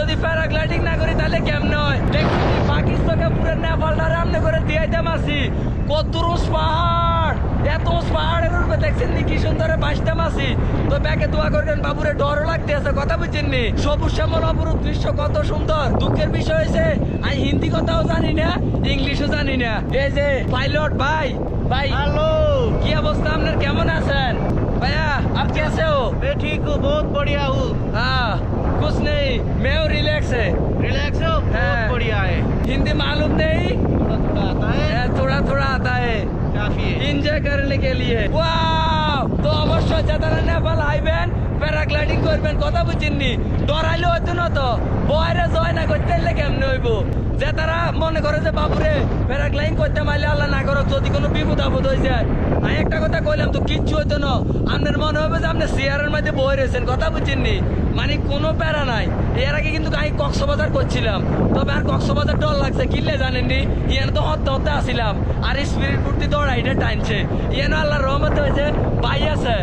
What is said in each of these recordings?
যদি প্যারাগ্লাইডিং না করি তাহলে কেমন হয়? দেখছি পাকিস্তানকে পুরো নেপালটারে আমনে করে দিয়াইতাম আসি। কত উঁচ পাহাড়, এত উঁচ পাহাড়ের উপরে দেখছেন নি কি সুন্দর বাঁচতাম আসি। তো ব্যাকে দোয়া করবেন, বাবুরে ডরও লাগতে আছে, কথা বুঝছেন নি? সবুজ শ্যামল অপরূপ দৃশ্য কত সুন্দর। দুঃখের বিষয় হয়েছে আমি হিন্দি কথাও জানি না, ইংলিশও জানি না। এই যে পাইলট ভাই, ভাই हेलो, কি অবস্থা আপনার, কেমন আছেন भैया? आप कैसे हो? मैं ठीक हूँ, बहुत बढ़िया हूँ। हाँ, कुछ नहीं, मैं रिलैक्स है। रिलैक्स हो? हाँ। बहुत बढ़िया है। हिंदी मालूम नहीं, थोड़ा थोड़ा आता है, थोड़ा थोड़ा आता है, काफी है। এনজয় করলে কে লিয়ে। ওয়াও, তো অবশ্যই যারা নেপাল আইবেন প্যারাগ্লাইডিং করবেন, কথা বুঝিনি, ডরাইলে হইতো না তো, বয়রে জয় না করতে এলে কেমনে হইব। যে তারা মনে করে যে বাবুরে প্যারাগ্লাইডিং করতে মাইলে আল্লাহ না করো, যদি কোনো বিপদ আপদ হয়ে যায়। আমি একটা কথা কইলাম তো কিচ্ছু হইতো না, আপনার মনে হবে যে আপনি চেয়ারের মধ্যে বই রয়েছেন, কথা বুঝিনি, মানে কোনো প্যারা নাই। এর আগে কিন্তু আমি কক্সবাজার করছিলাম, তবে আর কক্সবাজার ডর লাগছে, কিনলে জানেননি, ইয়ান তো হত্যা হত্যা আসিলাম, আর স্পিরিট ফুর্তি দৌড়া এটা টাইনছে। ইয়ানো আল্লাহর রহমত হয়েছে, ভাই আছে।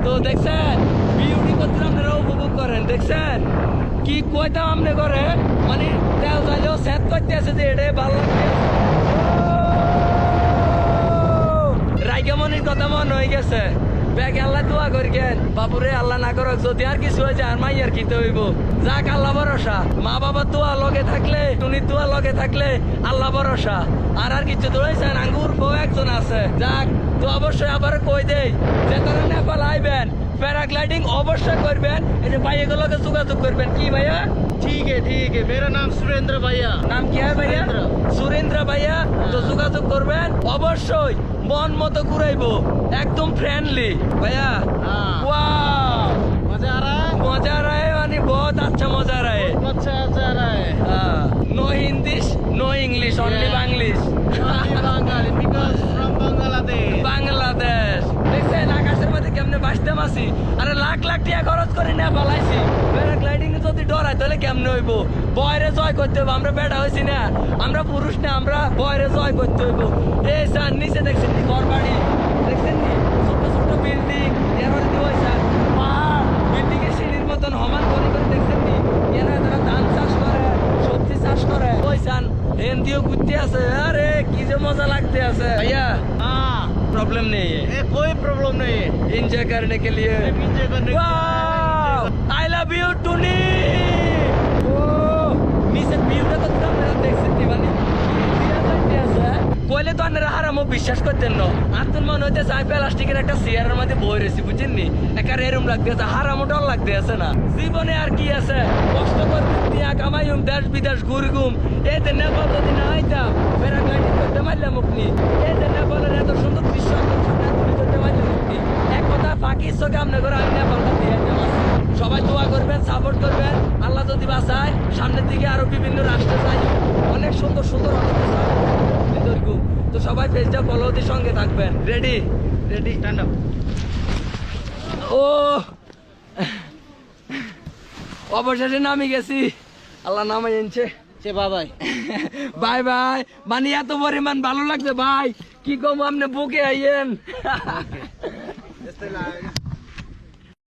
তো দেখছেন বিউটি করতে আপনারা উপভোগ করেন, দেখছেন কি কইতাম আপনি করে, মানে তেল চাইলেও সেট করতে আছে যে এটাই ভালো লাগছে। রাইগামনির কথা মনে হয়ে গেছে, ব্যাগে আল্লাহ দোয়া করিকেন বাবুরে, আল্লাহ না করক যদি আর কিছু হয়ে যায় আর মাইয়ার কিতে হইব। যাক আল্লাহ ভরসা, মা বাবার দোয়া লগে থাকলে, উনি দোয়া লগে থাকলে আল্লাহ ভরসা। আর কিছু দৌড়াইছেন, আঙ্গুর বউ একজন আছে। যাক, তো অবশ্যই আবার কই দেই যে তারা নেপাল আইবেন প্যারাগ্লাইডিং অবশ্যই করবেন। এই যে ভাইয়াগুলোকে যোগাযোগ করবেন। কি ভাইয়া? ठीक है, मेरा नाम सुरेंद्र भैया। নাম কি হয় ভাইয়া? সুরেন্দ্র। সুরেন্দ্র ভাইয়া। তো যোগাযোগ করবেন অবশ্যই, মন মতো ঘুরাইবো, একদম ফ্রেন্ডলি ভাইয়া। हाँ, वाह, मजा आ रहा है? मजा आ रहा है, यानी बहुत अच्छा मजा आ रहा है। अच्छा आ रहा है। No Hindi, no English, only Yeah. बांग्लिश। Only Bengali, because from Bangladesh. Bangladesh দেখছেন আকাশের মধ্যে কেমনে বাঁচতে মাসি, আরে লাখ লাখ টাকা খরচ করে নেপাল আইছি। প্যারাগ্লাইডিং যদি ডরাই তাহলে কেমনে হইব? বয়রে জয় করতে হইব, আমরা বেটা হয়েছি না, আমরা পুরুষ না, আমরা বয়রে জয় করতে হইব। এই স্যার নিচে দেখছেন নি ঘর বাড়ি, দেখছেন নি ছোট ছোট বিল্ডিং, এর মধ্যে ওই স্যার পাহাড়, বিল্ডিং এর সিঁড়ির মতন সমান করে করে দেখছেন নি, এরা তারা ধান চাষ করে, সবজি চাষ করে। ওই স্যার এনদিও ঘুরতে আছে, আরে কি যে মজা লাগতে আছে ভাইয়া। हाँ, प्रॉब्लम नहीं है, ये कोई प्रॉब्लम नहीं है। एंजॉय करने के लिए। एंजॉय करने के वाओ, आई लव यू टुनी। ओ নিচে ভিউটা তো আপনারা দেখছেন কি, মানে কইলে তো আপনারা হারামও বিশ্বাস করতেন না। আন্তন মনে হইতেছে আমি প্লাস্টিকের একটা চেয়ারের মধ্যে বই রয়েছি, বুঝছেন নি, একার এরম লাগতে আছে, হারামও ডর লাগতে আছে না। জীবনে আর কি আছে, কষ্ট করতে দিয়া কামাইম, দেশ বিদেশ ঘুরগুম। এই যে নেপাল যদি না আইতাম প্যারাগ্লাইডিং করতে মারলাম আপনি, এই যে নেপালের এত সুন্দর দৃশ্য করতে মারলাম আপনি, এক কথা ফাঁকি চোখে আপনি করে আমি নেপালটা দিয়ে যাবো। সবাই দোয়া করবেন, সাপোর্ট করবেন, আল্লাহ যদি বাঁচায় সামনের দিকে আরো বিভিন্ন রাষ্ট্রে যাই, অনেক সুন্দর সুন্দর অনেক কিছু। তো সবাই পেজটা ফলো দিয়ে সঙ্গে থাকবেন। Ready ready stand up. ও অবশেষে নামি গেছি, আল্লাহ নামে এনেছে। से बाय। বাই বাই, মানে এত পরিমাণ ভালো লাগছে ভাই, কি কম আপনি বুকে আইয়েন।